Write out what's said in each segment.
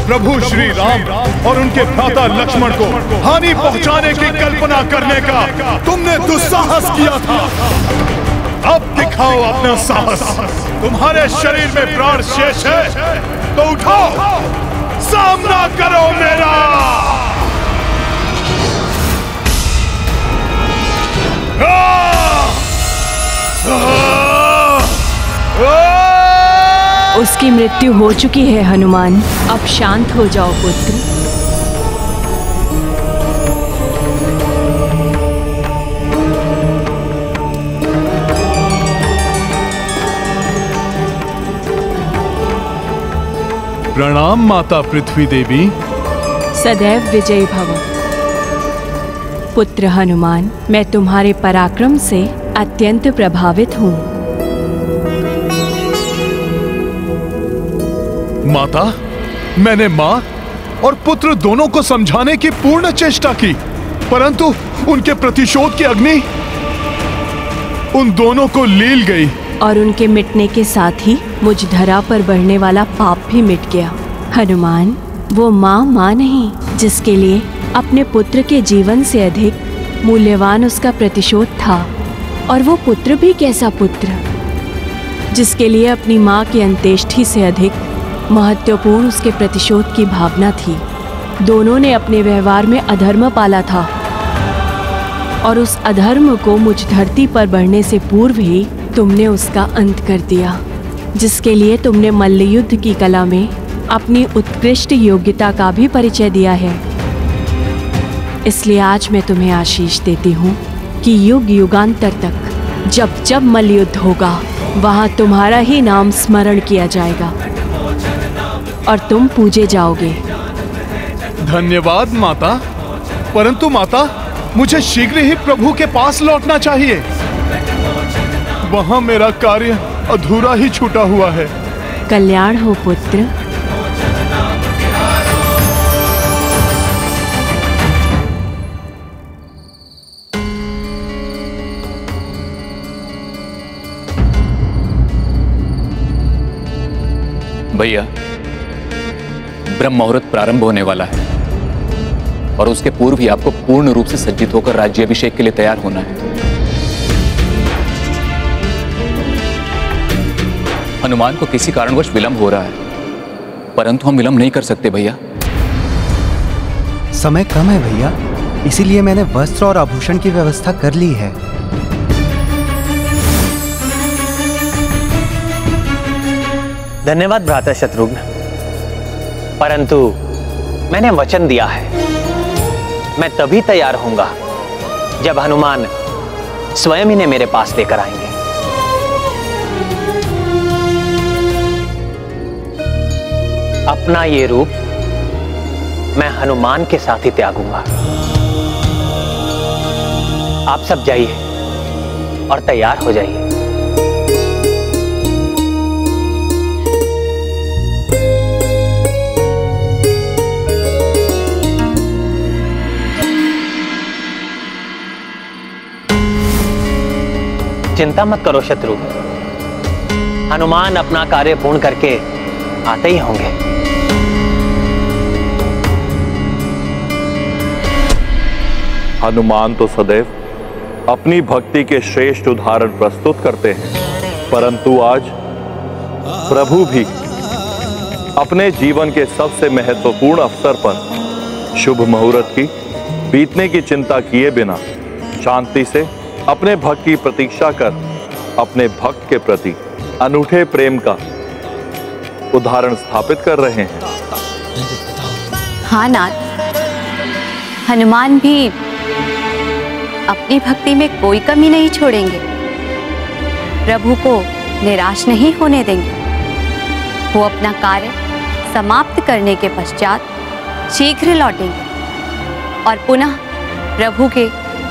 प्रभु श्री राम और उनके भ्राता लक्ष्मण को हानि पहुंचाने की कल्पना करने का तुमने दुस्साहस किया था। अब दिखाओ अपना साहस। तुम्हारे शरीर में प्राण शेष है तो उठो, सामना करो मेरा। उसकी मृत्यु हो चुकी है हनुमान, अब शांत हो जाओ पुत्र। प्रणाम माता पृथ्वी देवी। सदैव विजयी भव। पुत्र हनुमान, मैं तुम्हारे पराक्रम से अत्यंत प्रभावित हूँ। माता, मैंने माँ और पुत्र दोनों को समझाने की पूर्ण चेष्टा की, परंतु उनके प्रतिशोध की अग्नि उन दोनों को लील गई। और उनके मिटने के साथ ही मुझ धरा पर बढ़ने वाला पाप भी मिट गया। हनुमान, वो माँ नहीं जिसके लिए अपने पुत्र के जीवन से अधिक मूल्यवान उसका प्रतिशोध था। और वो पुत्र भी कैसा पुत्र जिसके लिए अपनी माँ की अंत्येष्टि से अधिक महत्वपूर्ण उसके प्रतिशोध की भावना थी। दोनों ने अपने व्यवहार में अधर्म पाला था और उस अधर्म को मुझ धरती पर बढ़ने से पूर्व ही तुमने उसका अंत कर दिया, जिसके लिए तुमने मल्लयुद्ध की कला में अपनी उत्कृष्ट योग्यता का भी परिचय दिया है। इसलिए आज मैं तुम्हें आशीष देती हूँ कि युग युगांतर तक जब जब मल्लयुद्ध होगा वहाँ तुम्हारा ही नाम स्मरण किया जाएगा और तुम पूजे जाओगे। धन्यवाद माता, परंतु माता, मुझे शीघ्र ही प्रभु के पास लौटना चाहिए। वहां मेरा कार्य अधूरा ही छूटा हुआ है। कल्याण हो पुत्र। भैया, ब्रह्म मुहूर्त प्रारंभ होने वाला है और उसके पूर्व ही आपको पूर्ण रूप से सज्जित होकर राज्याभिषेक के लिए तैयार होना है। हनुमान को किसी कारणवश विलंब हो रहा है, परंतु हम विलंब नहीं कर सकते भैया। समय कम है भैया, इसीलिए मैंने वस्त्र और आभूषण की व्यवस्था कर ली है। धन्यवाद भ्राता शत्रुघ्न, परंतु मैंने वचन दिया है मैं तभी तैयार होऊंगा जब हनुमान स्वयं इन्हें मेरे पास लेकर आएंगे। अपना ये रूप मैं हनुमान के साथ ही त्यागूंगा। आप सब जाइए और तैयार हो जाइए। चिंता मत करो शत्रुघ्न, हनुमान अपना कार्य पूर्ण करके आते ही होंगे। हनुमान तो सदैव अपनी भक्ति के श्रेष्ठ उदाहरण प्रस्तुत करते हैं, परंतु आज प्रभु भी अपने जीवन के सबसे महत्वपूर्ण अवसर पर शुभ मुहूर्त की बीतने की चिंता किए बिना शांति से अपने भक्त की प्रतीक्षा कर अपने भक्त के प्रति अनूठे प्रेम का उदाहरण स्थापित कर रहे हैं। हाँ नाथ, हनुमान भी अपनी भक्ति में कोई कमी नहीं छोड़ेंगे, प्रभु को निराश नहीं होने देंगे। वो अपना कार्य समाप्त करने के पश्चात शीघ्र लौटेंगे और पुनः प्रभु के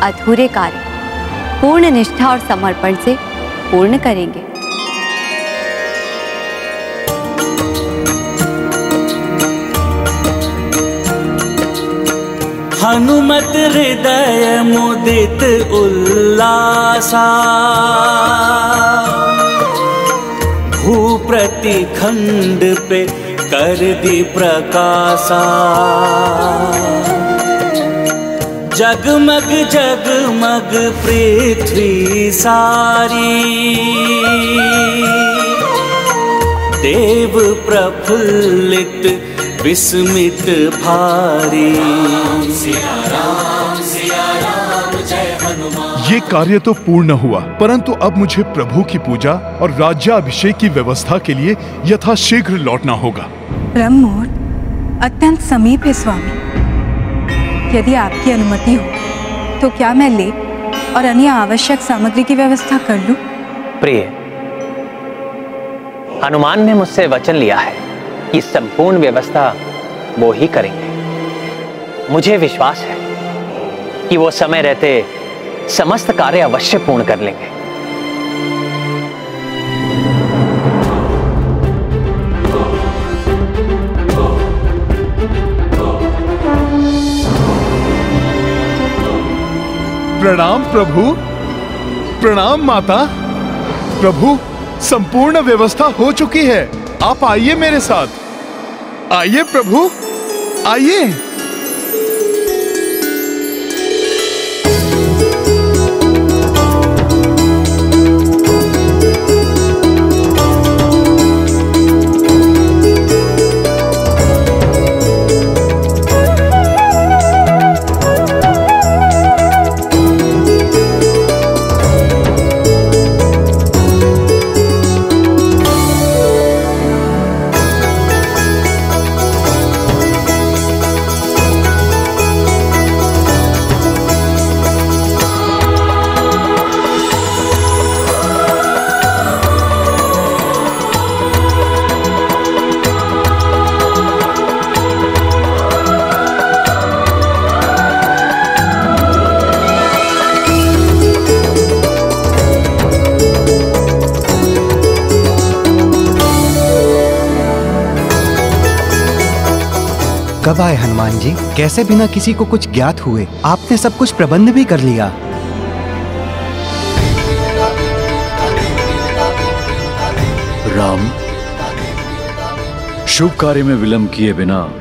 अधूरे कार्य पूर्ण निष्ठा और समर्पण से पूर्ण करेंगे। हनुमत हृदय मुदित उल्लासा, भूप्रति खंड पे कर दी प्रकाशा। जगमग जगमग पृथ्वी सारी, देव प्रफुल्लित विस्मित भारी। ये कार्य तो पूर्ण हुआ, परंतु अब मुझे प्रभु की पूजा और राज्याभिषेक की व्यवस्था के लिए यथाशीघ्र लौटना होगा। ब्रह्म मुहूर्त अत्यंत समीप है स्वामी। यदि आपकी अनुमति हो तो क्या मैं लेप और अन्य आवश्यक सामग्री की व्यवस्था कर लूं? प्रिय, हनुमान ने मुझसे वचन लिया है कि संपूर्ण व्यवस्था वो ही करेंगे। मुझे विश्वास है कि वो समय रहते समस्त कार्य अवश्य पूर्ण कर लेंगे। प्रणाम प्रभु, प्रणाम माता। प्रभु, संपूर्ण व्यवस्था हो चुकी है। आप आइए मेरे साथ। आइए प्रभु, आइए। कब आए हनुमान जी? कैसे बिना किसी को कुछ ज्ञात हुए आपने सब कुछ प्रबंध भी कर लिया? राम, शुभ कार्य में विलंब किए बिना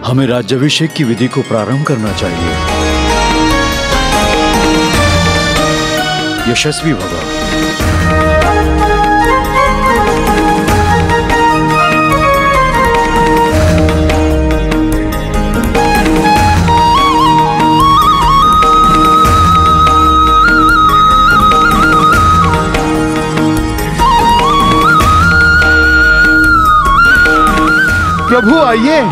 हमें राज्याभिषेक की विधि को प्रारंभ करना चाहिए। यशस्वी भव। प्रभु आइए।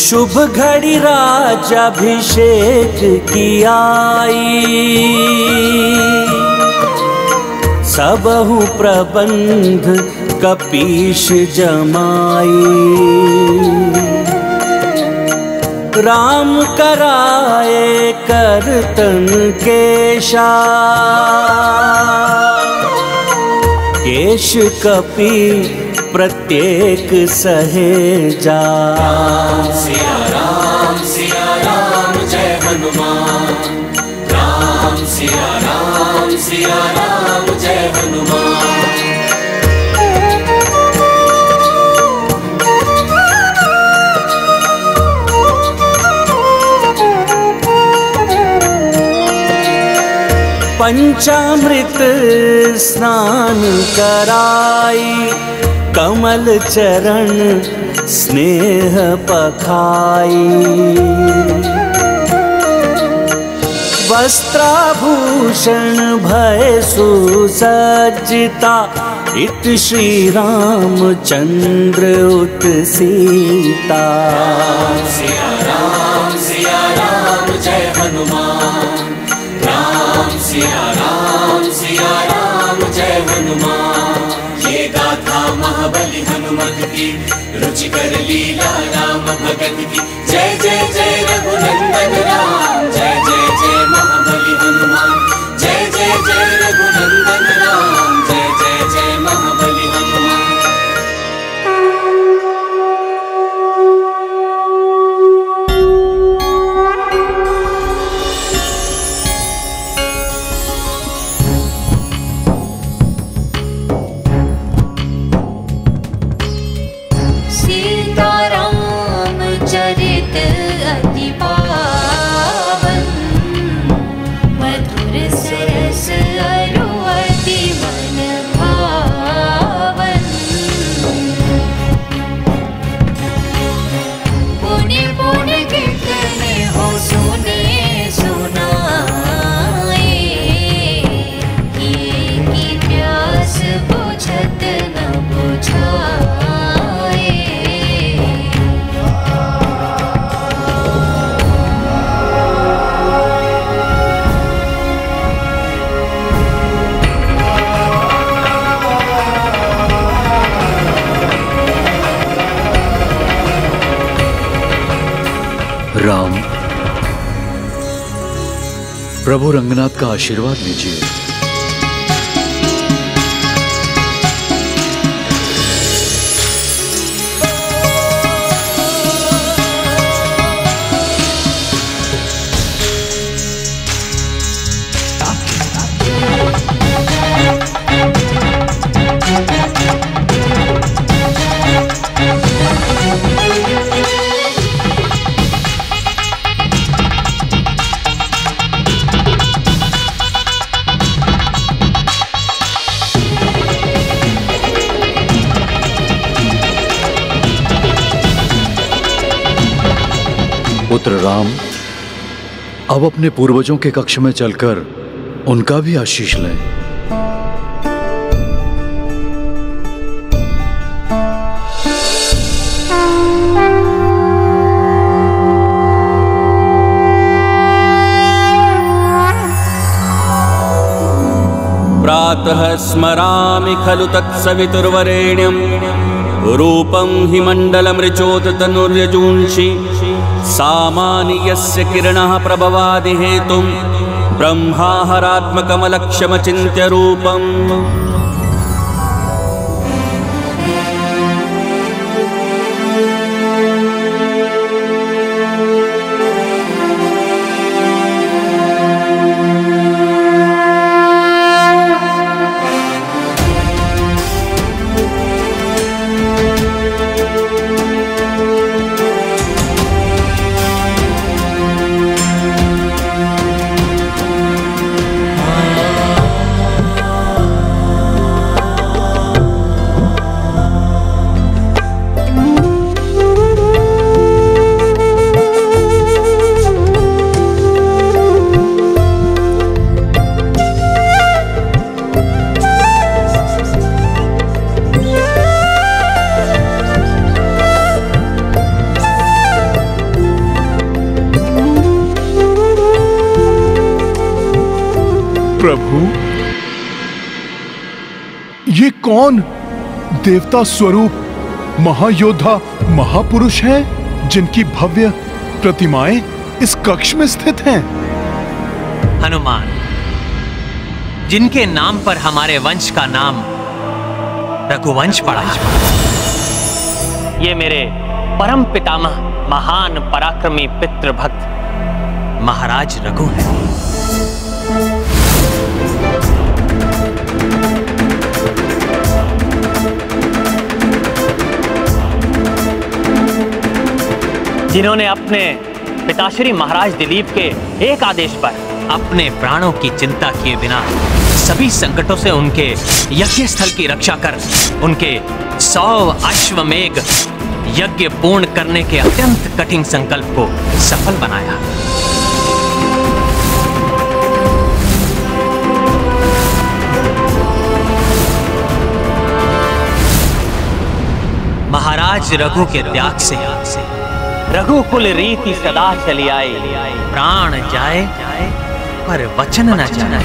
शुभ घड़ी राज्याभिषेक की आई, सबहु प्रबंध कपीश जमाई। राम कराए करतन केशा, केश कपी प्रत्येक सहेजा। सिया राम जय हनुमान। राम सिया राम जय हनुमान। पंचामृत स्नान कराई, कमल चरण स्नेह पखाई। वस्त्राभूषण भय सुसज्जिता, इत श्री रामचंद्र उत सीता। सिया राम जय हनुमान। राम सिया राम जय हनुमान। ये गाथा महाबली हनुमत की, रुचिकर लीला राम भगत की। जय जय जय रघुनंदन राम, जय जय जय महाबली हनुमान। जय जय जय रघुनंदन राम, जय जय जय महाबली हनुमान। राम, प्रभु रंगनाथ का आशीर्वाद लीजिए। पुत्र राम, अब अपने पूर्वजों के कक्ष में चलकर उनका भी आशीष लें। प्रातः स्मरामि खलु तत्सवितुर्वरेण्यं रूपं हि मण्डलमृचोदतनुर्यजूंषि सामानि यस्य किरणः प्रभवादि हेतुं ब्रह्माहरात्मकमलक्ष्यमचिन्त्य रूपम्। प्रभु, ये कौन देवता स्वरूप महायोद्धा महापुरुष हैं जिनकी भव्य प्रतिमाएं इस कक्ष में स्थित हैं? हनुमान, जिनके नाम पर हमारे वंश का नाम रघुवंश पड़ा। ये मेरे परम पितामह महान पराक्रमी पितृभक्त महाराज रघु हैं। जिन्होंने अपने पिताश्री महाराज दिलीप के एक आदेश पर अपने प्राणों की चिंता किए बिना सभी संकटों से उनके यज्ञ स्थल की रक्षा कर उनके 100 अश्वमेघ यज्ञ पूर्ण करने के अत्यंत कठिन संकल्प को सफल बनाया। महाराज रघु के त्याग से रघुकुल रीति सदा चली आई, प्राण जाए पर वचन न जाए।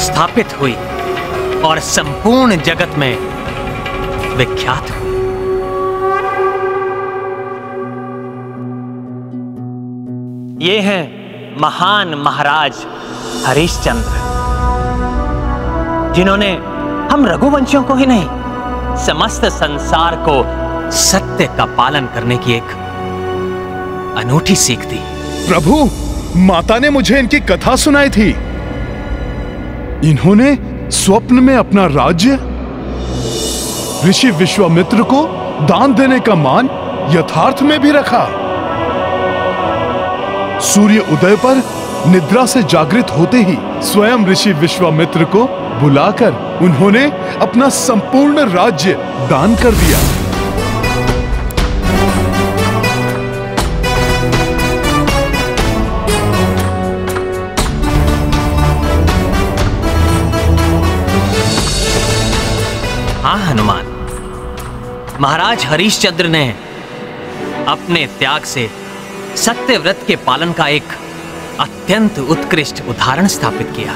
स्थापित हुई और संपूर्ण जगत में विख्यात हुई। ये हैं महान महाराज हरिश्चंद्र, जिन्होंने हम रघुवंशियों को ही नहीं, समस्त संसार को सत्य का पालन करने की एक अनूठी सीख दी। प्रभु, माता ने मुझे इनकी कथा सुनाई थी। इन्होंने स्वप्न में अपना राज्य ऋषि विश्वामित्र को दान देने का मान यथार्थ में भी रखा। सूर्य उदय पर निद्रा से जागृत होते ही स्वयं ऋषि विश्वामित्र को बुलाकर उन्होंने अपना संपूर्ण राज्य दान कर दिया। हाँ हनुमान, महाराज हरिश्चंद्र ने अपने त्याग से सत्य व्रत के पालन का एक अत्यंत उत्कृष्ट उदाहरण स्थापित किया।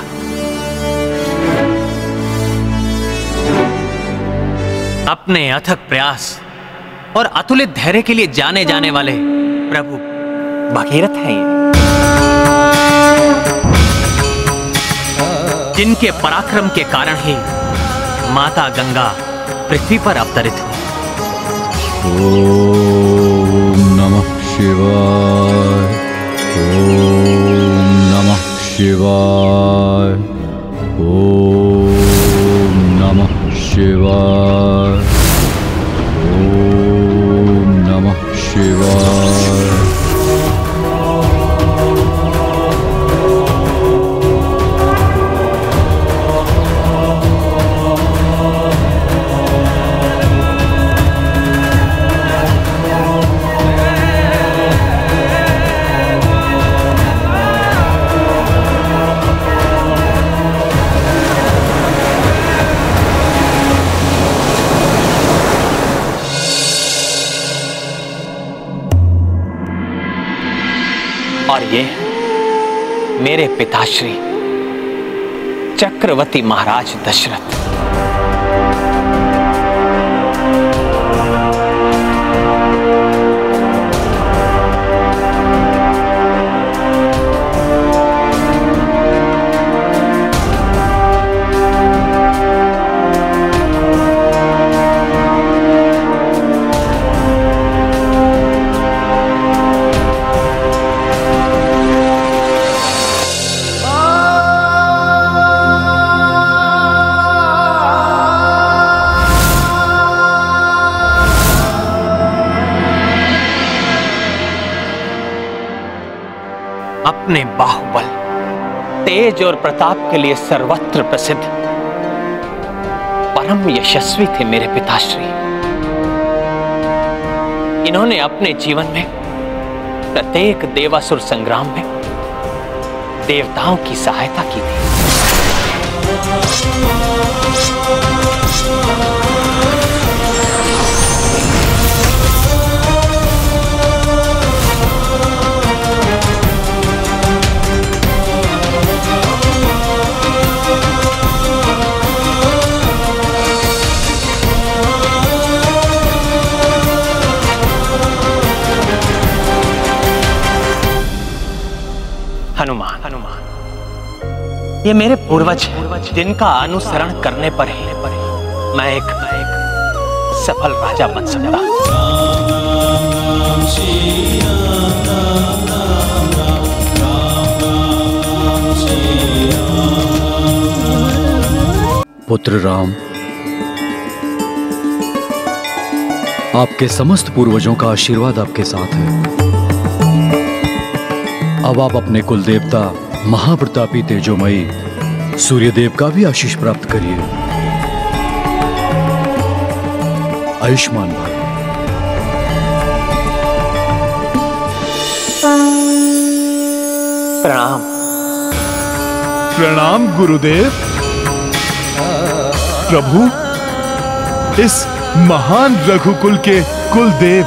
अपने अथक प्रयास और अतुलित धैर्य के लिए जाने जाने वाले प्रभु भगीरथ हैं ये, जिनके पराक्रम के कारण ही माता गंगा पृथ्वी पर अवतरित हुई। ओम नमः शिवाय, ओम नमः शिवाय, ओम नमः शिवाय, ओम नमः शिवाय। और ये मेरे पिताश्री चक्रवर्ती महाराज दशरथ। अपने बाहुबल, तेज और प्रताप के लिए सर्वत्र प्रसिद्ध परम यशस्वी थे मेरे पिताश्री। इन्होंने अपने जीवन में प्रत्येक देवासुर संग्राम में देवताओं की सहायता की थी। हनुमान, ये मेरे पूर्वज हैं, जिनका अनुसरण करने पर ही मैं एक सफल राजा बन सकता हूं। पुत्र राम, आपके समस्त पूर्वजों का आशीर्वाद आपके साथ है। अब आप अपने कुल देवता महाप्रतापी तेजोमयी सूर्यदेव का भी आशीष प्राप्त करिए। आयुष्मान भव। प्रणाम प्रणाम गुरुदेव। प्रभु, इस महान रघुकुल के कुलदेव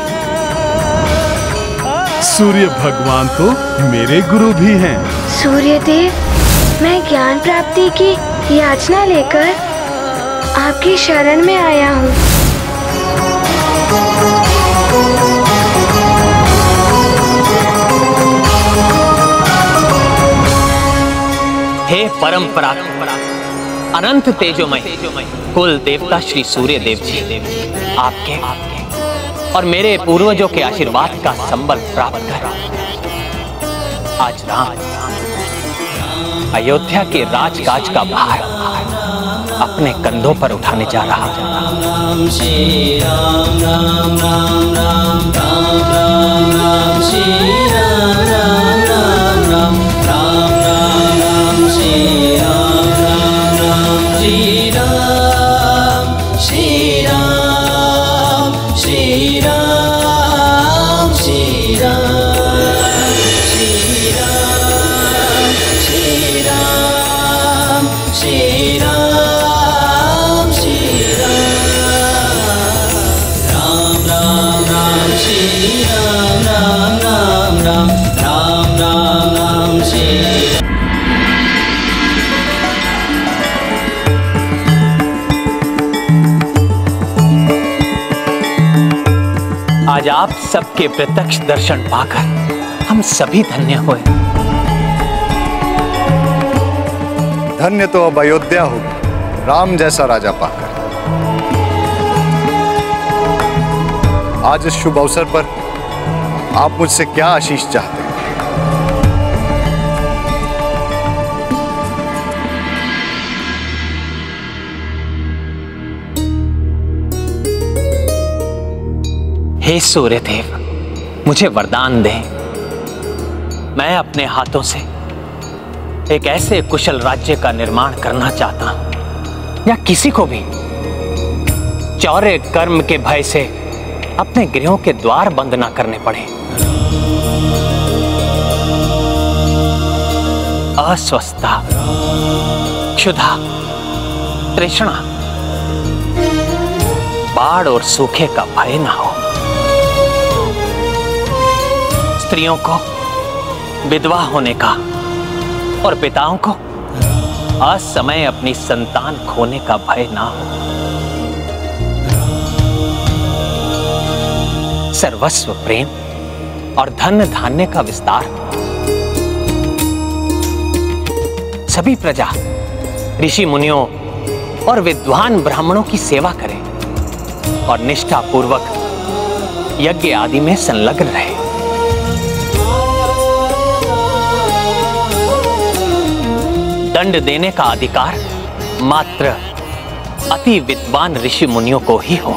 सूर्य भगवान तो मेरे गुरु भी हैं। सूर्यदेव, मैं ज्ञान प्राप्ति की याचना लेकर आपकी शरण में आया हूँ। हे परम पराक्रम अनंत तेजोमय कुल देवता श्री सूर्य देव जी, आपके और मेरे पूर्वजों के आशीर्वाद का संबल प्राप्त कर आज राम अयोध्या के राजकाज का भार अपने कंधों पर उठाने जा रहा राम श्री राम राम राम राम राम राम राम श्री राम राम राम राम राम राम राम श्री राम राम राम श्री राम श्री राम श्री राम श्री राम श्री राम श्री राम श्री राम श्री राम राम राम श्री राम राम राम राम राम राम राम श्री आज आप सबके प्रत्यक्ष दर्शन पाकर हम सभी धन्य हुए। धन्य तो अब अयोध्या होगी राम जैसा राजा पाकर। आज इस शुभ अवसर पर आप मुझसे क्या आशीष चाहते हैं? हे सूर्यदेव, मुझे वरदान दें। मैं अपने हाथों से एक ऐसे कुशल राज्य का निर्माण करना चाहता हूं, या किसी को भी चौरे कर्म के भय से अपने गृहों के द्वार बंद ना करने पड़े। अस्वस्थता, क्षुधा, तृष्णा, बाढ़ और सूखे का भय ना हो। स्त्रियों को विधवा होने का और पिताओं को असमय अपनी संतान खोने का भय ना हो। सर्वस्व प्रेम और धन धान्य का विस्तार। सभी प्रजा ऋषि मुनियों और विद्वान ब्राह्मणों की सेवा करें और निष्ठा पूर्वक यज्ञ आदि में संलग्न रहे। दंड देने का अधिकार मात्र अति विद्वान ऋषि मुनियों को ही हो,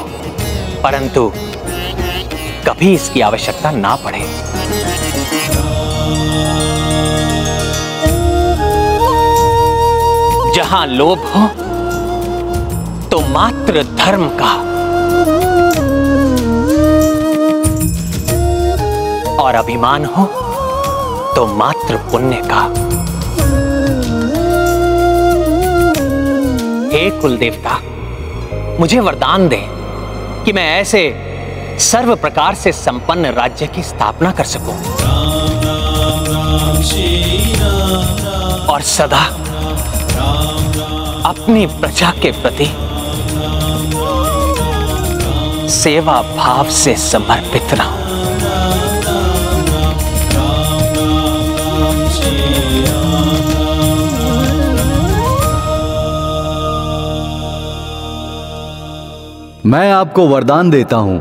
परंतु कभी इसकी आवश्यकता ना पड़े। जहां लोभ हो तो मात्र धर्म का, और अभिमान हो तो मात्र पुण्य का। हे कुल देवता, मुझे वरदान दे कि मैं ऐसे सर्व प्रकार से संपन्न राज्य की स्थापना कर सकूं और सदा अपनी प्रजा के प्रति सेवा भाव से समर्पित रहूं। मैं आपको वरदान देता हूं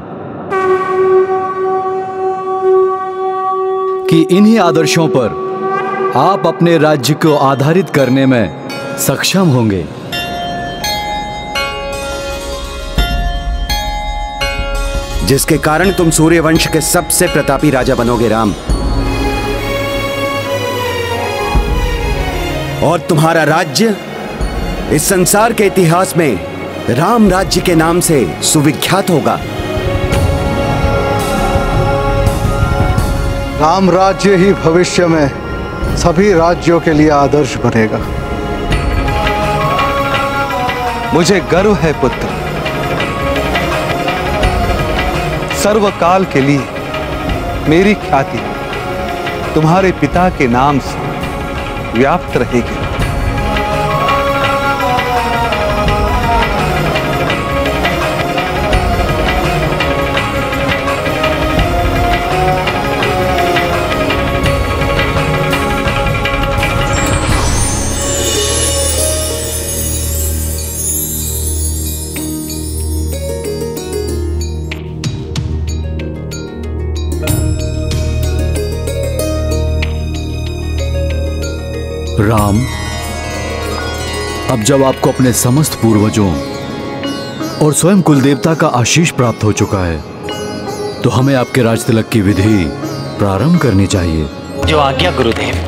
कि इन्हीं आदर्शों पर आप अपने राज्य को आधारित करने में सक्षम होंगे। जिसके कारण तुम सूर्यवंश के सबसे प्रतापी राजा बनोगे राम, और तुम्हारा राज्य इस संसार के इतिहास में राम राज्य के नाम से सुविख्यात होगा। राम राज्य ही भविष्य में सभी राज्यों के लिए आदर्श बनेगा। मुझे गर्व है पुत्र, सर्वकाल के लिए मेरी ख्याति तुम्हारे पिता के नाम से व्याप्त रहेगी। राम, अब जब आपको अपने समस्त पूर्वजों और स्वयं कुलदेवता का आशीष प्राप्त हो चुका है, तो हमें आपके राजतिलक की विधि प्रारंभ करनी चाहिए। जो आज्ञा गुरुदेव।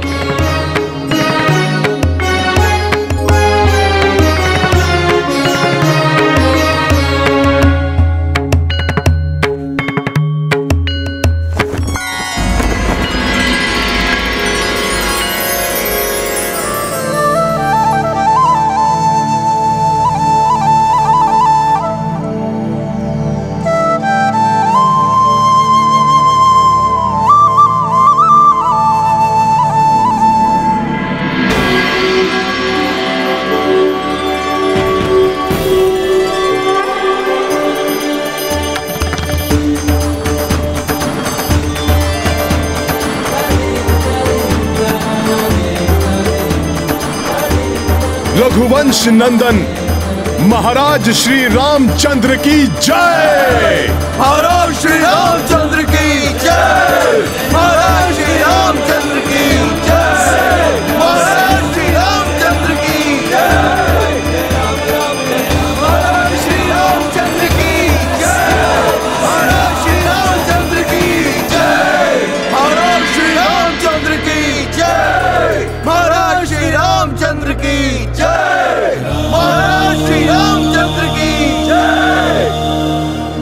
रघुवंश नंदन महाराज श्री रामचंद्र की जय। महाराज श्री रामचंद्र की जय। महाराज श्री रामचंद्र की जय। महाराज श्री रामचंद्र की जय। महाराज श्री रामचंद्र की जय। महाराज श्री रामचंद्र की जय। महाराज श्री रामचंद्र की जय। महाराज श्री रामचंद्र की जय। महाराज श्री रामचंद्र की जय। महाराज श्री रामचंद्र की जय।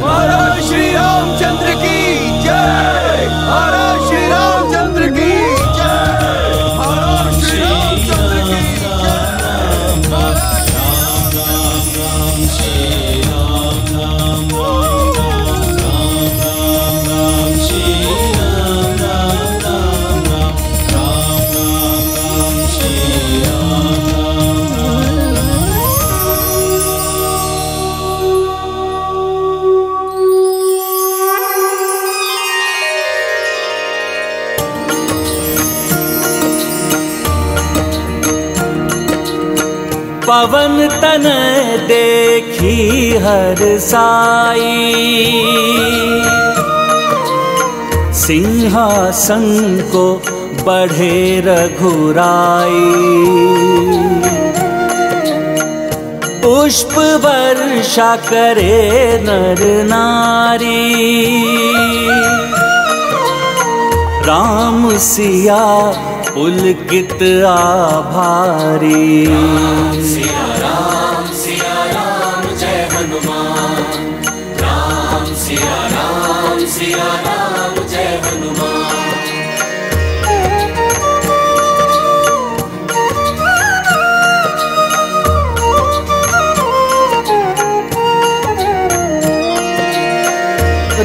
महाराज श्री रामचंद्र की जय। महाराज श्री रामचंद्र की पवन तन देखी हर साई, सिंहासन को बढ़े रघुराई। पुष्प वर्षा करे नर नारी, राम सिया पुलकित आभारी। सिया राम जय हनुमान। राम सिया राम जय हनुमान।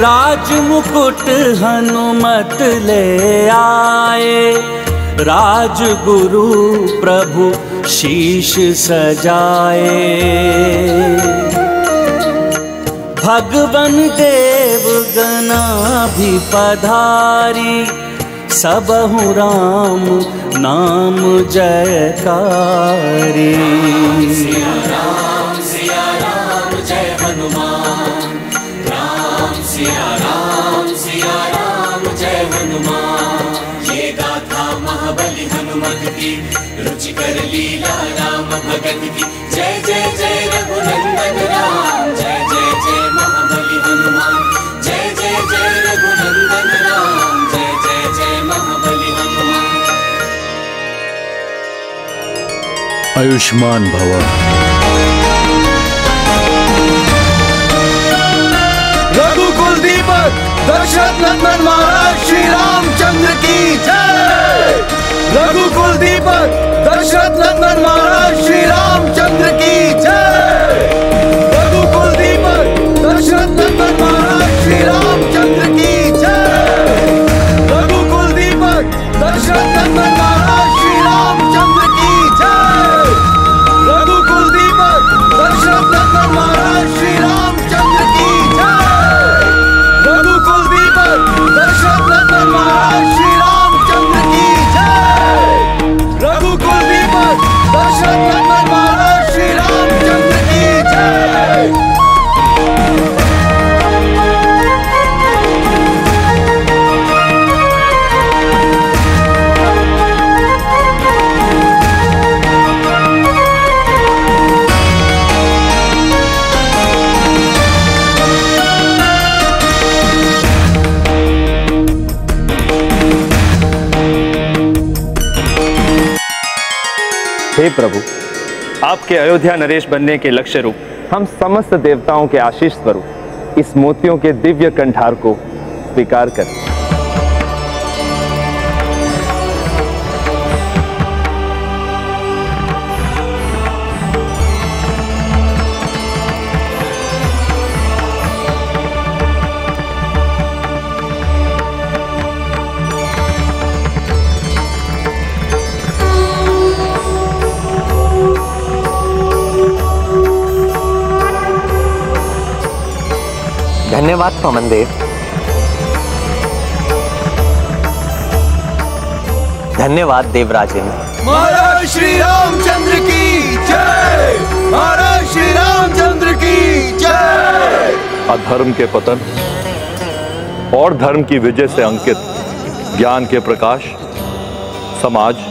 राज मुकुट हनुमत ले आए, राजगुरु प्रभु शीश सजाए। भगवन देव गना भी पधारी, सबहु राम नाम जयकारी। सिया राम जय हनुमान। राम सिया राम जय हनुमान। ये गाथा महाबली हनुमत की, रुचिकर लीला राम भगत की। जय जय जय रघुनंदन राम। जय जय जय महाबली हनुमान। जय जय जय रघुनंदन राम। जय जय जय महाबली हनुमान। आयुष्मान भव। रघुकुल दीपक दशरथ नंदन महाराज श्री रामचंद्र की जय। रघुकुल दीपक दशरथ नंदन महाराज श्री रामचंद्र की जय। हे प्रभु, आपके अयोध्या नरेश बनने के लक्ष्य रूप हम समस्त देवताओं के आशीष स्वरूप इस मोतियों के दिव्य कंठार को स्वीकार करें। धन्यवाद पवन देव। धन्यवाद देवराजेंद्र। महाराज श्री रामचंद्र की जय। महाराज श्री रामचंद्र की जय। अधर्म के पतन और धर्म की विजय से अंकित ज्ञान के प्रकाश, समाज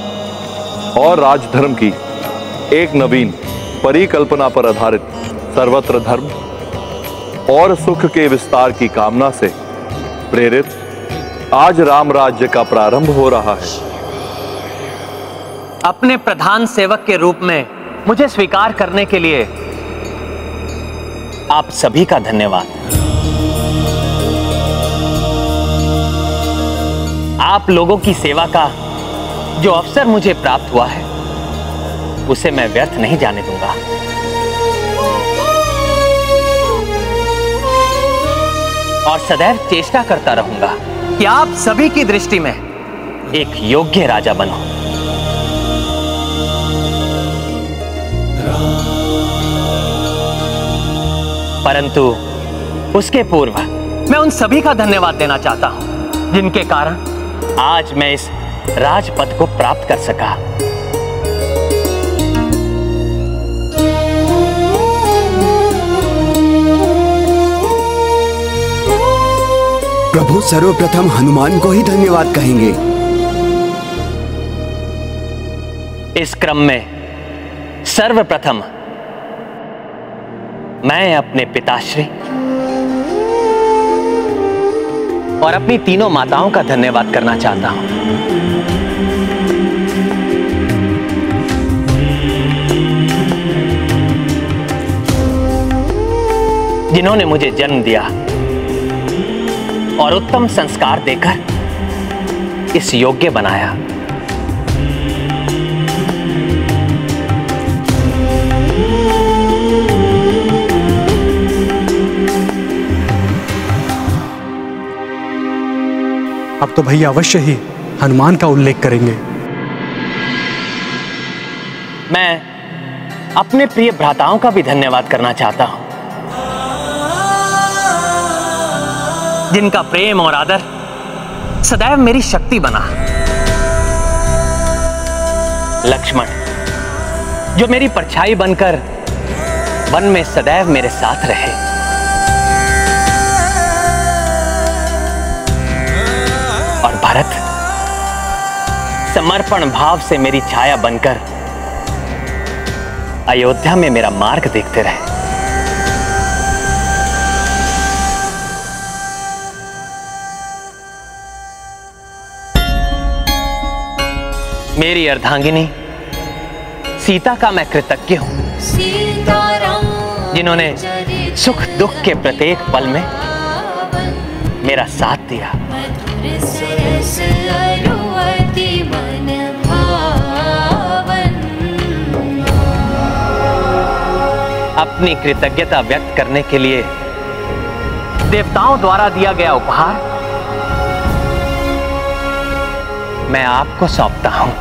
और राजधर्म की एक नवीन परिकल्पना पर आधारित सर्वत्र धर्म और सुख के विस्तार की कामना से प्रेरित आज राम राज्य का प्रारंभ हो रहा है। अपने प्रधान सेवक के रूप में मुझे स्वीकार करने के लिए आप सभी का धन्यवाद। आप लोगों की सेवा का जो अवसर मुझे प्राप्त हुआ है उसे मैं व्यर्थ नहीं जाने दूंगा। और सदैव चेष्टा करता रहूंगा कि आप सभी की दृष्टि में एक योग्य राजा बनो। परंतु उसके पूर्व मैं उन सभी का धन्यवाद देना चाहता हूं जिनके कारण आज मैं इस राजपद को प्राप्त कर सका। प्रभु सर्वप्रथम हनुमान को ही धन्यवाद कहेंगे। इस क्रम में सर्वप्रथम मैं अपने पिताश्री और अपनी तीनों माताओं का धन्यवाद करना चाहता हूं जिन्होंने मुझे जन्म दिया और उत्तम संस्कार देकर इस योग्य बनाया। अब तो भैया अवश्य ही हनुमान का उल्लेख करेंगे। मैं अपने प्रिय भ्राताओं का भी धन्यवाद करना चाहता हूं जिनका प्रेम और आदर सदैव मेरी शक्ति बना। लक्ष्मण जो मेरी परछाई बनकर वन में सदैव मेरे साथ रहे। और भरत समर्पण भाव से मेरी छाया बनकर अयोध्या में मेरा मार्ग देखते रहे। मेरी अर्धांगिनी सीता का मैं कृतज्ञ हूं जिन्होंने सुख दुख के प्रत्येक पल में मेरा साथ दिया। अपनी कृतज्ञता व्यक्त करने के लिए देवताओं द्वारा दिया गया उपहार मैं आपको सौंपता हूं।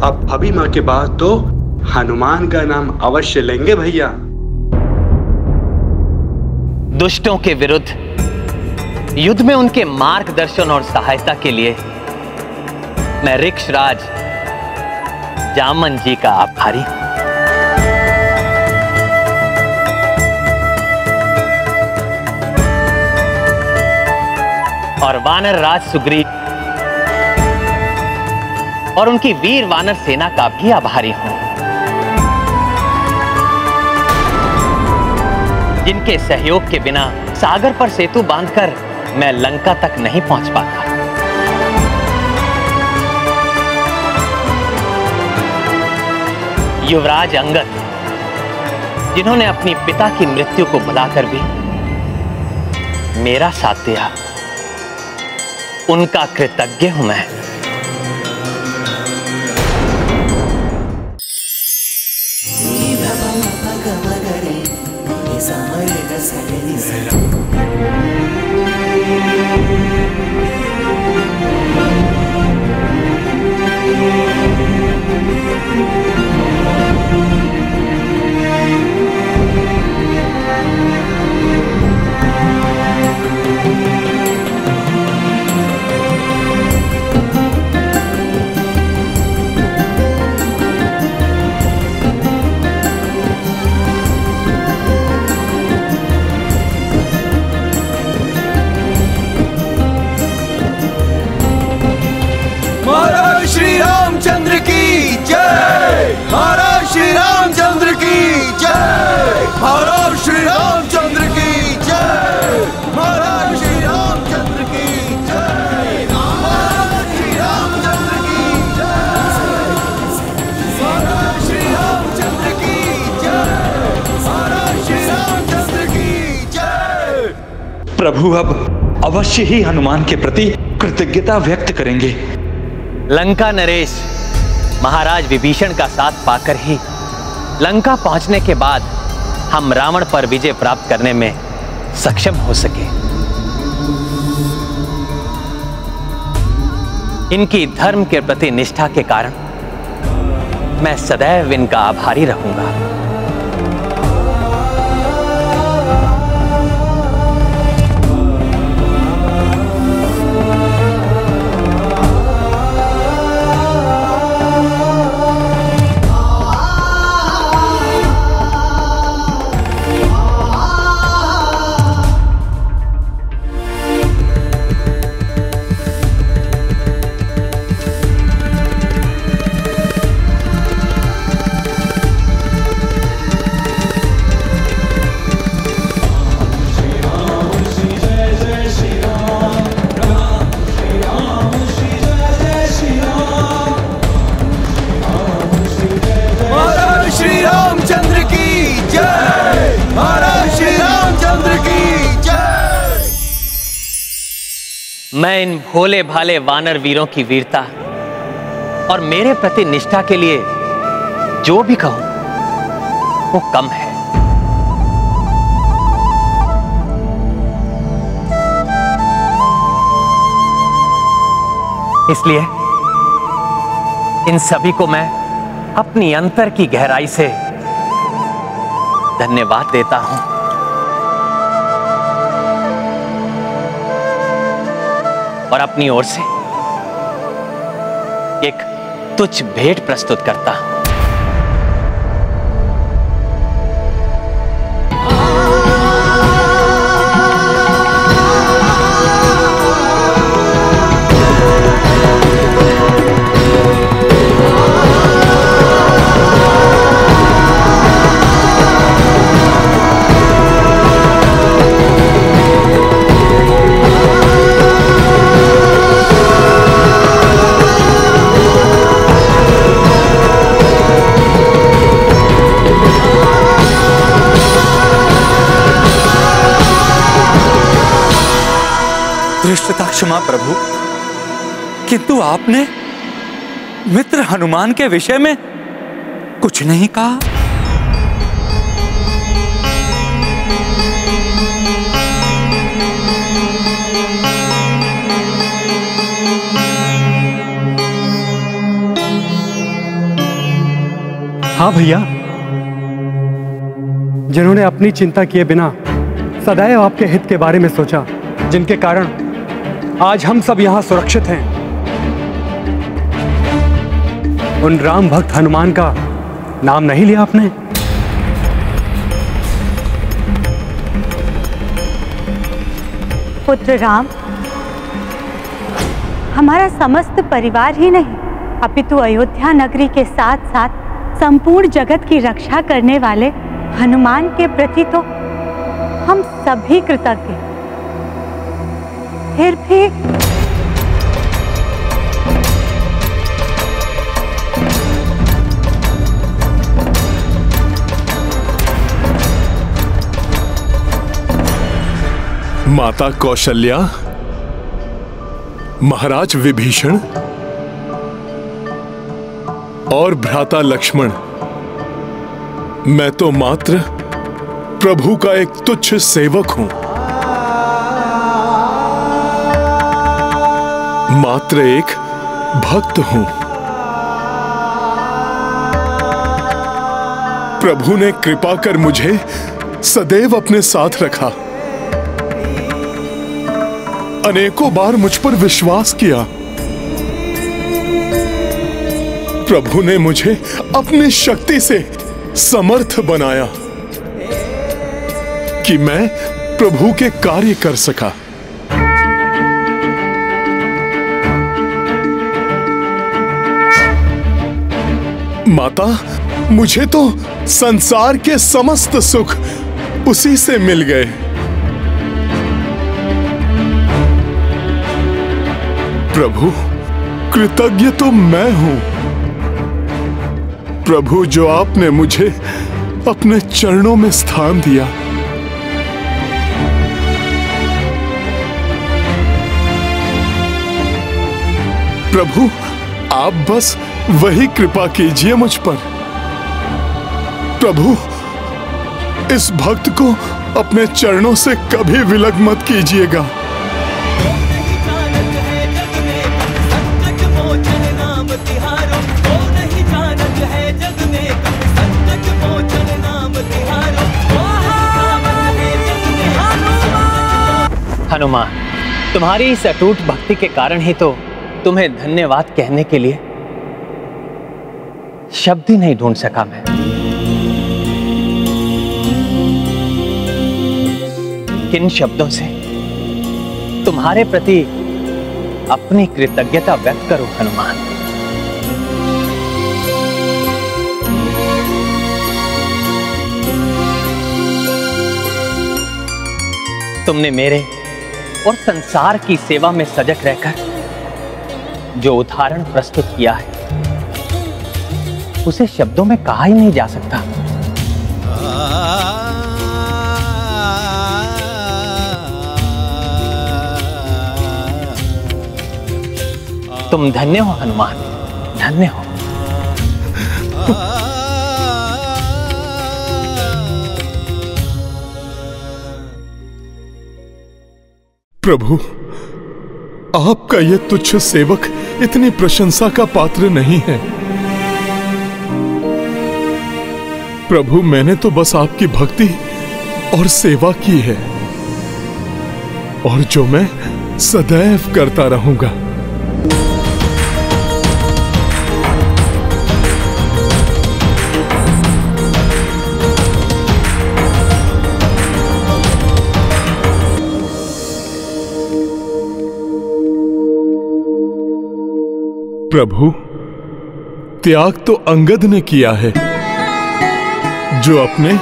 अब अभिमा के बाद तो हनुमान का नाम अवश्य लेंगे भैया। दुष्टों के विरुद्ध युद्ध में उनके मार्गदर्शन और सहायता के लिए मैं ऋक्षराज जामन जी का आभारी हूं। और वानर राज सुग्रीव और उनकी वीर वानर सेना का भी आभारी हूं, जिनके सहयोग के बिना सागर पर सेतु बांधकर मैं लंका तक नहीं पहुंच पाता। युवराज अंगद, जिन्होंने अपनी पिता की मृत्यु को भुलाकर भी मेरा साथ दिया, उनका कृतज्ञ हूं मैं। महाराज श्री रामचंद्र की जय। महाराज श्री रामचंद्र की जय। महाराज श्री रामचंद्र की जय। महाराज श्री रामचंद्र की जय। महाराज श्री रामचंद्र की जय। महाराज श्री रामचंद्र की जय। महाराज श्री रामचंद्र की जय। प्रभु अब अवश्य ही हनुमान के प्रति कृतज्ञता व्यक्त करेंगे। लंका नरेश महाराज विभीषण का साथ पाकर ही लंका पहुंचने के बाद हम रावण पर विजय प्राप्त करने में सक्षम हो सके। इनकी धर्म के प्रति निष्ठा के कारण मैं सदैव इनका आभारी रहूंगा। मैं इन भोले भाले वानर वीरों की वीरता और मेरे प्रति निष्ठा के लिए जो भी कहूं वो कम है। इसलिए इन सभी को मैं अपनी अंतर की गहराई से धन्यवाद देता हूं। और अपनी ओर से एक तुच्छ भेंट प्रस्तुत करता हूं। धृष्टता क्षमा प्रभु, किंतु आपने मित्र हनुमान के विषय में कुछ नहीं कहा। हाँ भैया, जिन्होंने अपनी चिंता किए बिना सदैव आपके हित के बारे में सोचा, जिनके कारण आज हम सब यहां सुरक्षित हैं, उन राम भक्त हनुमान का नाम नहीं लिया आपने? पुत्र राम, हमारा समस्त परिवार ही नहीं, अपितु अयोध्या नगरी के साथ साथ संपूर्ण जगत की रक्षा करने वाले हनुमान के प्रति तो हम सभी कृतज्ञ। फिर भी माता कौशल्या, महाराज विभीषण और भ्राता लक्ष्मण, मैं तो मात्र प्रभु का एक तुच्छ सेवक हूं, मात्र एक भक्त हूं। प्रभु ने कृपा कर मुझे सदैव अपने साथ रखा, अनेकों बार मुझ पर विश्वास किया। प्रभु ने मुझे अपनी शक्ति से समर्थ बनाया कि मैं प्रभु के कार्य कर सका। माता, मुझे तो संसार के समस्त सुख उसी से मिल गए। प्रभु, कृतज्ञ तो मैं हूं। प्रभु, जो आपने मुझे अपने चरणों में स्थान दिया। प्रभु, आप बस वही कृपा कीजिए मुझ पर। प्रभु, इस भक्त को अपने चरणों से कभी विलग मत कीजिएगा। हनुमान, तुम्हारी इस अटूट भक्ति के कारण ही तो तुम्हें धन्यवाद कहने के लिए शब्द ही नहीं ढूंढ सका मैं। किन शब्दों से तुम्हारे प्रति अपनी कृतज्ञता व्यक्त करूं हनुमान। तुमने मेरे और संसार की सेवा में सजग रहकर जो उदाहरण प्रस्तुत किया है, उसे शब्दों में कहा ही नहीं जा सकता। तुम धन्य हो हनुमान, धन्य हो। प्रभु, आपका यह तुच्छ सेवक इतनी प्रशंसा का पात्र नहीं है। प्रभु, मैंने तो बस आपकी भक्ति और सेवा की है, और जो मैं सदैव करता रहूंगा। प्रभु, त्याग तो अंगद ने किया है, जो अपने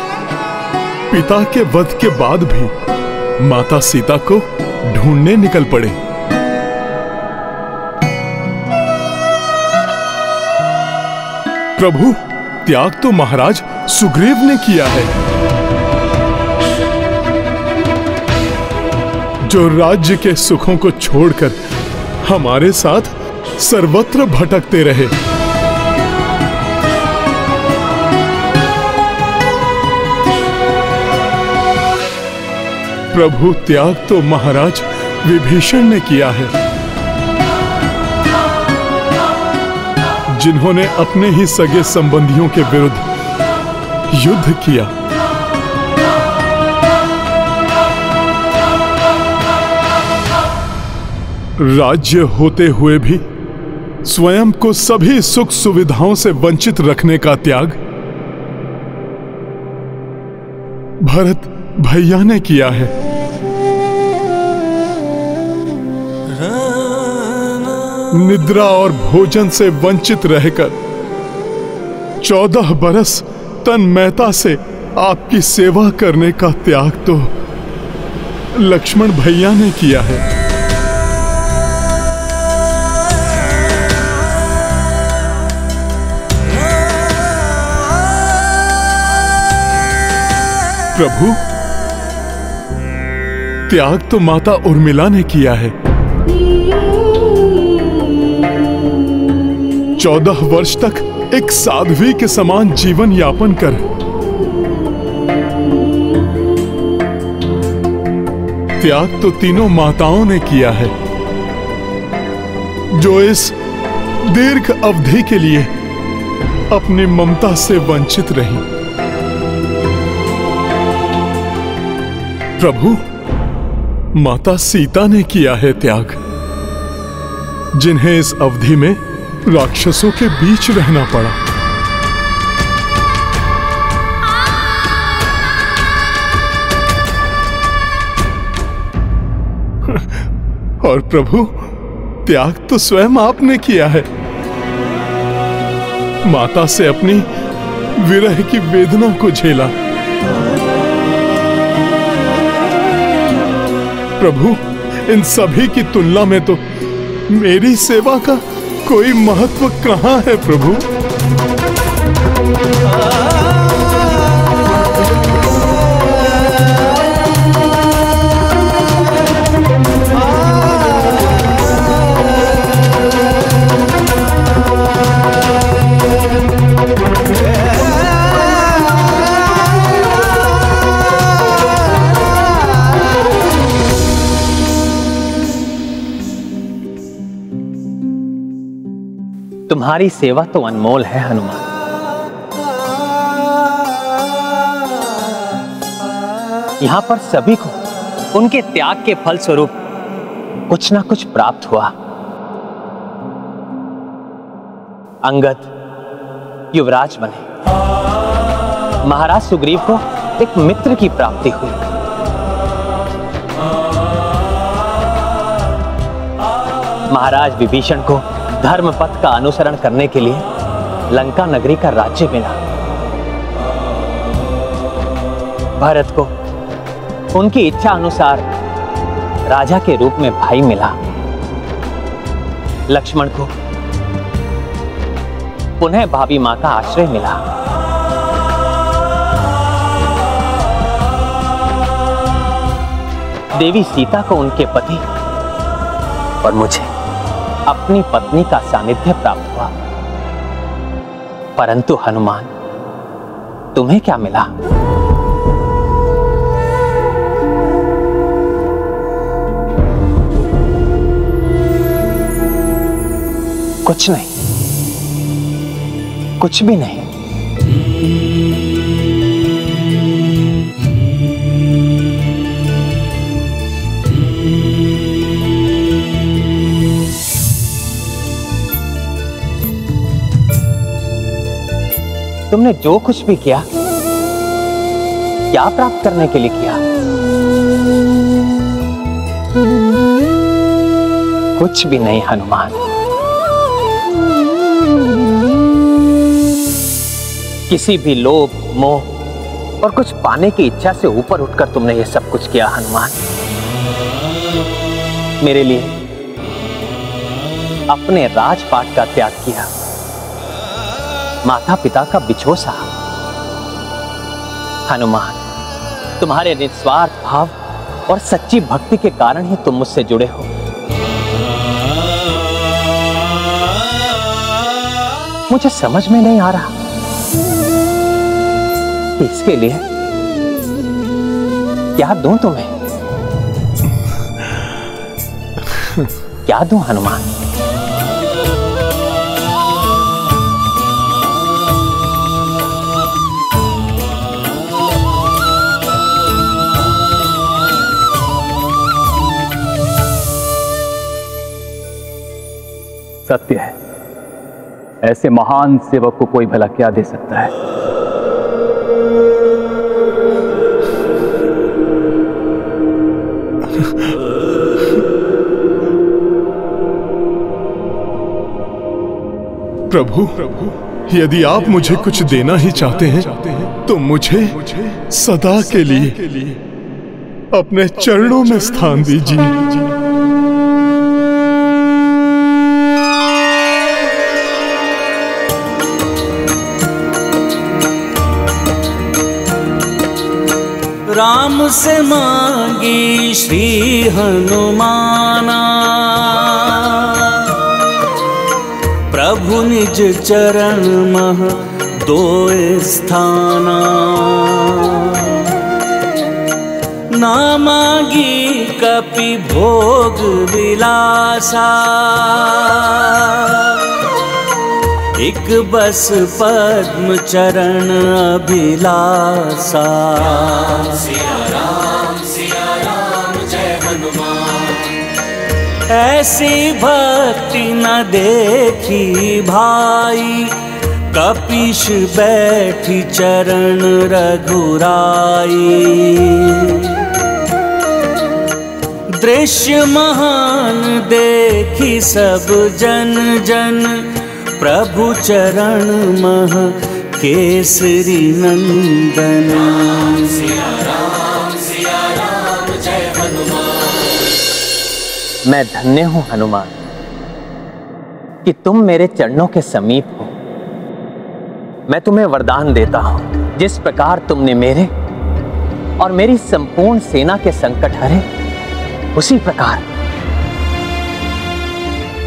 पिता के वध के बाद भी माता सीता को ढूंढने निकल पड़े। प्रभु, त्याग तो महाराज सुग्रीव ने किया है, जो राज्य के सुखों को छोड़कर हमारे साथ सर्वत्र भटकते रहे। प्रभु, त्याग तो महाराज विभीषण ने किया है, जिन्होंने अपने ही सगे संबंधियों के विरुद्ध युद्ध किया। राज्य होते हुए भी स्वयं को सभी सुख सुविधाओं से वंचित रखने का त्याग भरत भैया ने किया है। निद्रा और भोजन से वंचित रहकर 14 बरस तन्मयता से आपकी सेवा करने का त्याग तो लक्ष्मण भैया ने किया है। प्रभु, त्याग तो माता उर्मिला ने किया है। 14 वर्ष तक एक साध्वी के समान जीवन यापन कर त्याग तो तीनों माताओं ने किया है, जो इस दीर्घ अवधि के लिए अपनी ममता से वंचित रही। प्रभु, माता सीता ने किया है त्याग, जिन्हें इस अवधि में राक्षसों के बीच रहना पड़ा। और प्रभु, त्याग तो स्वयं आपने किया है। माता से अपनी विरह की वेदना को झेला। प्रभु, इन सभी की तुलना में तो मेरी सेवा का कोई महत्व कहां है प्रभु? तुम्हारी सेवा तो अनमोल है हनुमान। यहां पर सभी को उनके त्याग के फल स्वरूप कुछ ना कुछ प्राप्त हुआ। अंगद युवराज बने, महाराज सुग्रीव को एक मित्र की प्राप्ति हुई, महाराज विभीषण को धर्म पथ का अनुसरण करने के लिए लंका नगरी का राज्य मिला, भरत को उनकी इच्छा अनुसार राजा के रूप में भाई मिला, लक्ष्मण को पुनः भाभी मां का आश्रय मिला, देवी सीता को उनके पति और मुझे अपनी पत्नी का सानिध्य प्राप्त हुआ। परंतु हनुमान, तुम्हें क्या मिला? कुछ नहीं, कुछ भी नहीं। तुमने जो कुछ भी किया, क्या प्राप्त करने के लिए किया? कुछ भी नहीं हनुमान। किसी भी लोभ, मोह और कुछ पाने की इच्छा से ऊपर उठकर तुमने ये सब कुछ किया हनुमान। मेरे लिए अपने राजपाट का त्याग किया, माता पिता का बिछोह सहा। हनुमान, तुम्हारे निस्वार्थ भाव और सच्ची भक्ति के कारण ही तुम मुझसे जुड़े हो। मुझे समझ में नहीं आ रहा कि इसके लिए क्या दूं तुम्हें, क्या दूं हनुमान? सत्य है, ऐसे महान सेवक को कोई भला क्या दे सकता है। प्रभु, यदि आप मुझे कुछ देना ही चाहते हैं तो मुझे सदा के लिए अपने चरणों में स्थान दीजिए। राम से मांगी श्री हनुमाना, प्रभु निज चरण मह दोए स्थाना। ना मांगी कपि भोग विलासा, एक बस पद्म चरण अभिलाषा। सिया राम जय हनुमान। ऐसी भक्ति न देखी भाई, कपीश बैठी चरण रघुराई। दृश्य महान देखी सब जन जन, प्रभु चरण मह केसरी नंदन। सिया राम जय हनुमान। मैं धन्य हूं हनुमान कि तुम मेरे चरणों के समीप हो। मैं तुम्हें वरदान देता हूं, जिस प्रकार तुमने मेरे और मेरी संपूर्ण सेना के संकट हरे, उसी प्रकार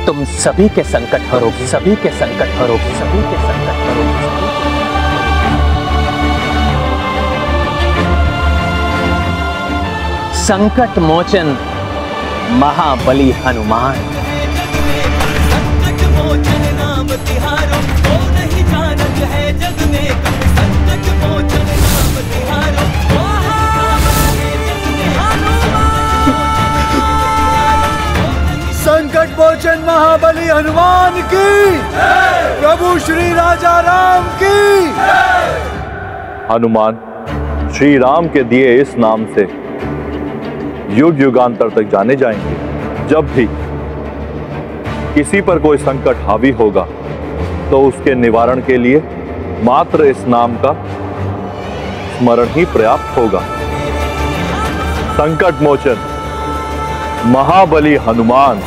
तुम सभी के संकट हरोगी, सभी के संकट हरोगी, सभी के संकट हरोगी। संकट मोचन महाबली हनुमान। संकट मोचन नाम तिहारो, वो नहीं जानत है जग में कभी। संकट मोचन नाम तिहारो, वो हमारे जग में हनुमान। संकट मोचन महाबली हनुमान की, प्रभु श्री राजा राम की। हनुमान श्री राम के दिए इस नाम से युग युगांतर तक जाने जाएंगे। जब भी किसी पर कोई संकट हावी होगा तो उसके निवारण के लिए मात्र इस नाम का स्मरण ही पर्याप्त होगा। संकट मोचन महाबली हनुमान।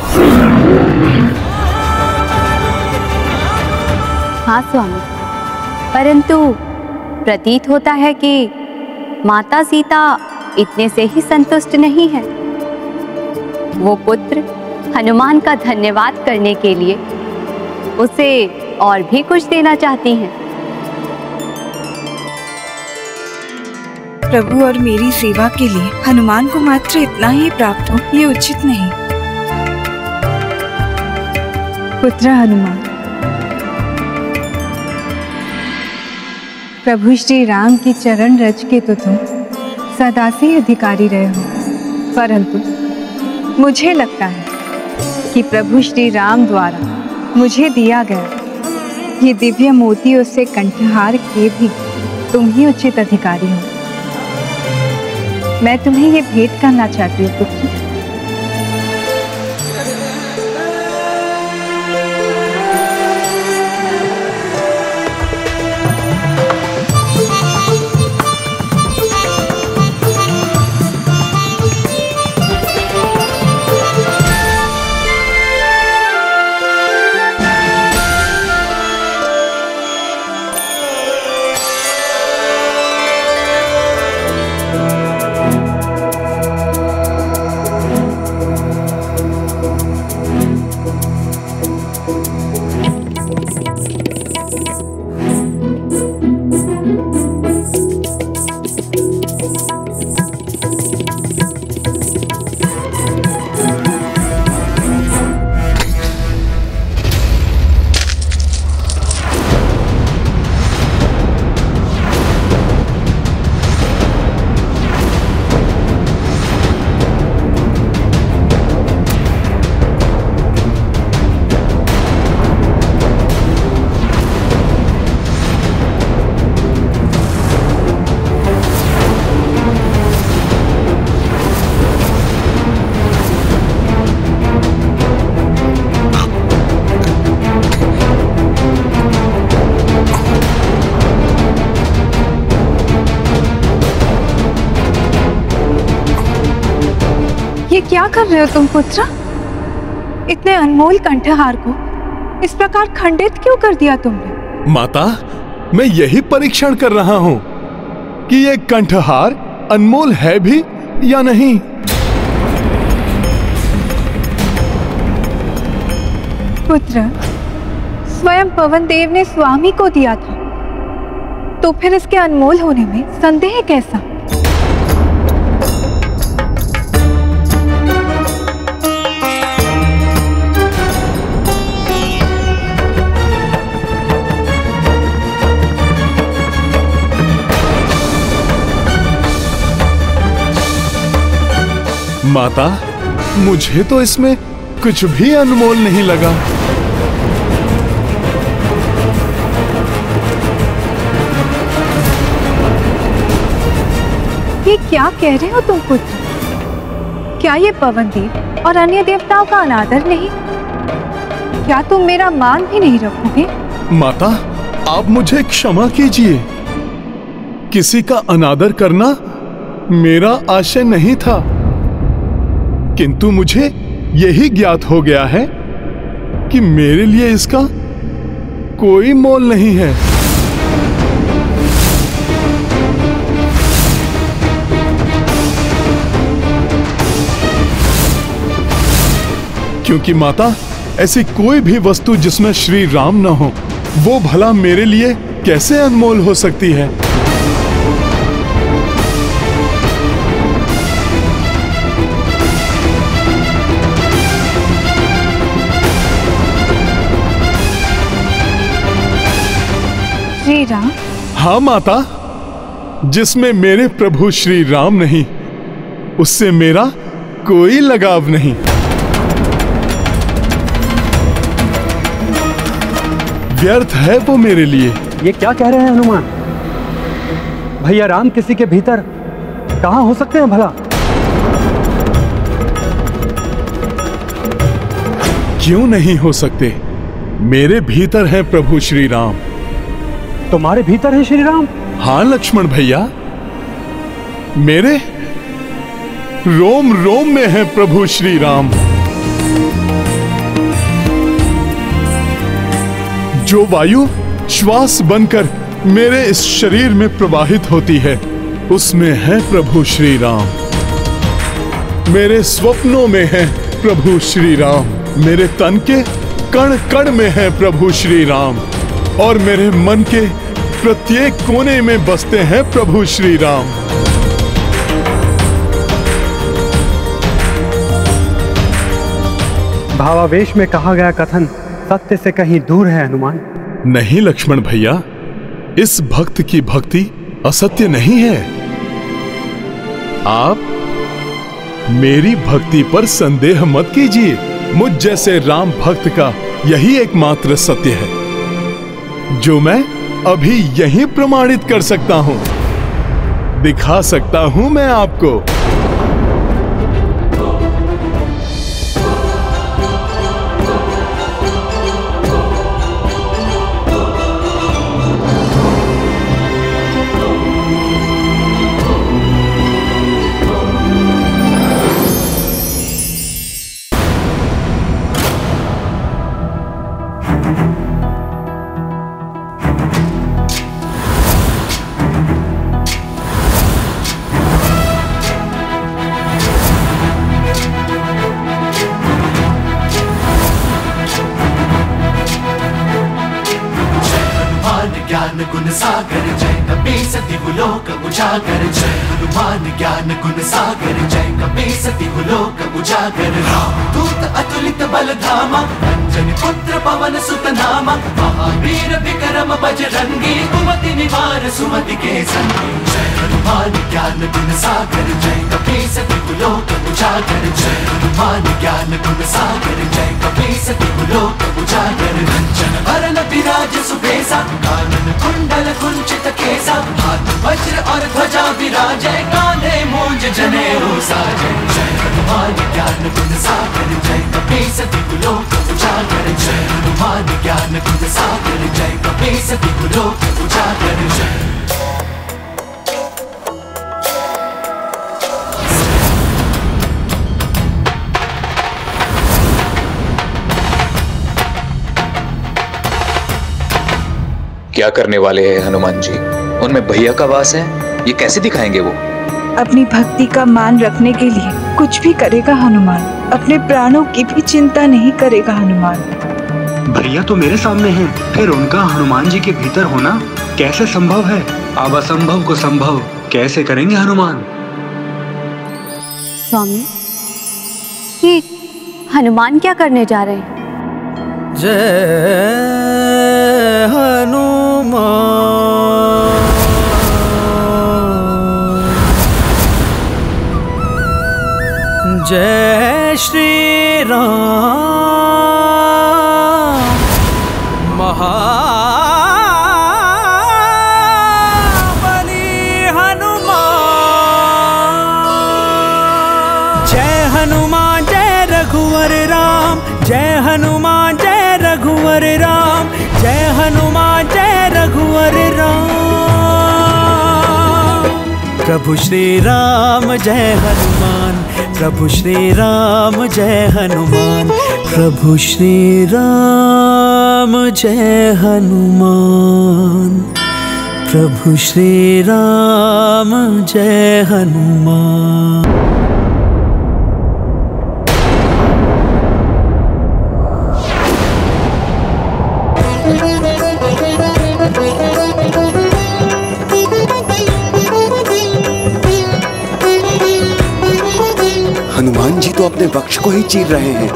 हाँ स्वामी, परंतु प्रतीत होता है कि माता सीता इतने से ही संतुष्ट नहीं है। वो पुत्र हनुमान का धन्यवाद करने के लिए उसे और भी कुछ देना चाहती हैं। प्रभु और मेरी सेवा के लिए हनुमान को मात्र इतना ही प्राप्त हो, ये उचित नहीं। पुत्र हनुमान, प्रभु श्री राम की चरण रज के तो तुम सदा से अधिकारी रहे हो, परंतु मुझे लगता है कि प्रभु श्री राम द्वारा मुझे दिया गया ये दिव्य मोती उससे कंठहार के भी तुम ही उचित अधिकारी हो। मैं तुम्हें ये भेंट करना चाहती हूँ पुत्र। क्या कर रहे हो तुम पुत्र? इतने अनमोल कंठहार को इस प्रकार खंडित क्यों कर दिया तुमने? माता, मैं यही परीक्षण कर रहा हूं कि ये कंठहार अनमोल है भी या नहीं। पुत्र, स्वयं पवन देव ने स्वामी को दिया था, तो फिर इसके अनमोल होने में संदेह कैसा? माता, मुझे तो इसमें कुछ भी अनमोल नहीं लगा। ये क्या कह रहे हो तुम पुत्र? क्या ये पवन देव और अन्य देवताओं का अनादर नहीं? क्या तुम मेरा मान भी नहीं रखोगे? माता, आप मुझे क्षमा कीजिए। किसी का अनादर करना मेरा आशय नहीं था, किंतु मुझे यही ज्ञात हो गया है कि मेरे लिए इसका कोई मोल नहीं है। क्योंकि माता, ऐसी कोई भी वस्तु जिसमें श्री राम न हो, वो भला मेरे लिए कैसे अनमोल हो सकती है? श्री राम? हाँ माता, जिसमें मेरे प्रभु श्री राम नहीं, उससे मेरा कोई लगाव नहीं। व्यर्थ है वो मेरे लिए। ये क्या कह रहे हैं हनुमान? भैया राम किसी के भीतर कहाँ हो सकते हैं भला? क्यों नहीं हो सकते? मेरे भीतर है प्रभु श्री राम। तुम्हारे भीतर है श्री राम? हाँ लक्ष्मण भैया, मेरे रोम रोम में है प्रभु श्री राम। जो वायु श्वास बनकर मेरे इस शरीर में प्रवाहित होती है, उसमें है प्रभु श्री राम। मेरे स्वप्नों में है प्रभु श्री राम। मेरे तन के कण कण में है प्रभु श्री राम, और मेरे मन के प्रत्येक कोने में बसते हैं प्रभु श्री राम। भावावेश में कहा गया कथन सत्य से कहीं दूर है हनुमान। नहीं लक्ष्मण भैया, इस भक्त की भक्ति असत्य नहीं है। आप मेरी भक्ति पर संदेह मत कीजिए। मुझ जैसे राम भक्त का यही एकमात्र सत्य है, जो मैं अभी यहीं प्रमाणित कर सकता हूं, दिखा सकता हूं मैं आपको। गुण सागर जय कपीसति लोक उजागर। जय हनुमान ज्ञान गुण सागर जय कपीसति लोक उजागर। राम दूत अतुलित बल धामा, अंजनी पुत्र पवन सुत नामा। महावीर विक्रम बजरंगी, कुमति निवार सुमति के संगी। जय हनुमान ज्ञान गुण सागर जय कपीसति लोक उजागर। जय हनुमान ज्ञान गुण सागर जय कपीसति लोक उजागर। रंजन वरन विराज सुबेसा, कानन कुंडल कुंचित केसा। हाथ वज्र और ध्वजा विराजै, कांधे मूंज जनेऊ साजै। जय हनुमान ज्ञान गुण सागर जय कपीसति लोक उजागर। जय हनुमान ज्ञान गुण सागर जय कपीसति लोक उजागर। जय क्या करने वाले हैं हनुमान जी? उनमें भैया का वास है, ये कैसे दिखाएंगे वो? अपनी भक्ति का मान रखने के लिए कुछ भी करेगा हनुमान। अपने प्राणों की भी चिंता नहीं करेगा हनुमान। भैया तो मेरे सामने हैं, फिर उनका हनुमान जी के भीतर होना कैसे संभव है? अब असंभव को संभव कैसे करेंगे हनुमान? स्वामी, ये हनुमान क्या करने जा रहे हैं? जय हनुमान, जय श्री राम। महाबली हनुमान, जय हनुमान जय रघुवर राम, जय हनुमान जय रघुवर राम, जय हनुमान जय रघुवर राम। प्रभु श्री राम जय हनुमान, प्रभु श्री राम जय हनुमान, प्रभु श्री राम जय हनुमान, प्रभु श्री राम जय हनुमान। हनुमान जी तो अपने वक्ष को ही चीर रहे हैं।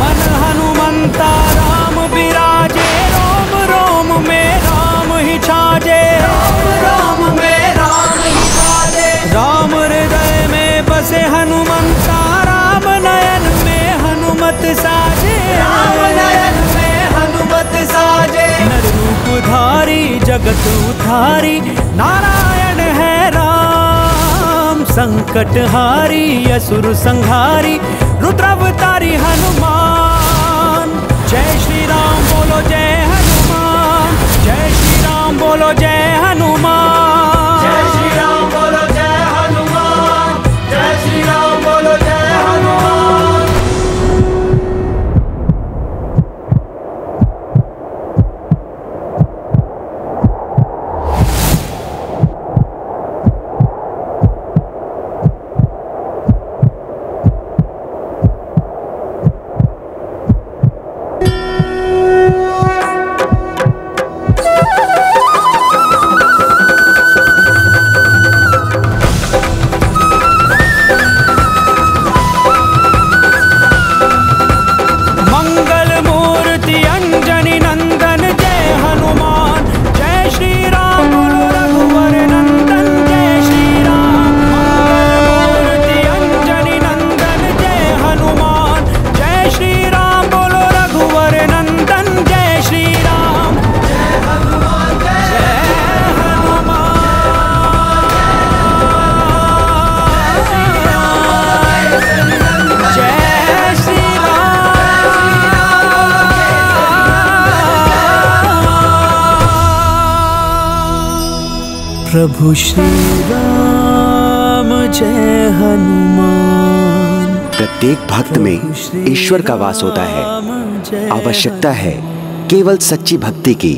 मन हनुमंता राम विराजे, रोम रोम में राम ही छाजे, रोम रोम में राम ही छाजे। राम हृदय में बसे हनुमंता, राम नयन में हनुमत साजे, राम नयन में हनुमत साजे। नर रूप धारी जगत उधारी, नारायण है राम। संकट हारी असुर संहारी, रुद्रावतारी हनुमान। जय श्री राम बोलो जय हनुमान, जय श्री राम बोलो जय हनुमान, जय श्री राम बोलो जय हनुमान, जय श्री राम बोलो जय हनुमान। प्रभु श्री राम जय हनुमान। प्रत्येक भक्त में ईश्वर का वास होता है। आवश्यकता है केवल सच्ची भक्ति की।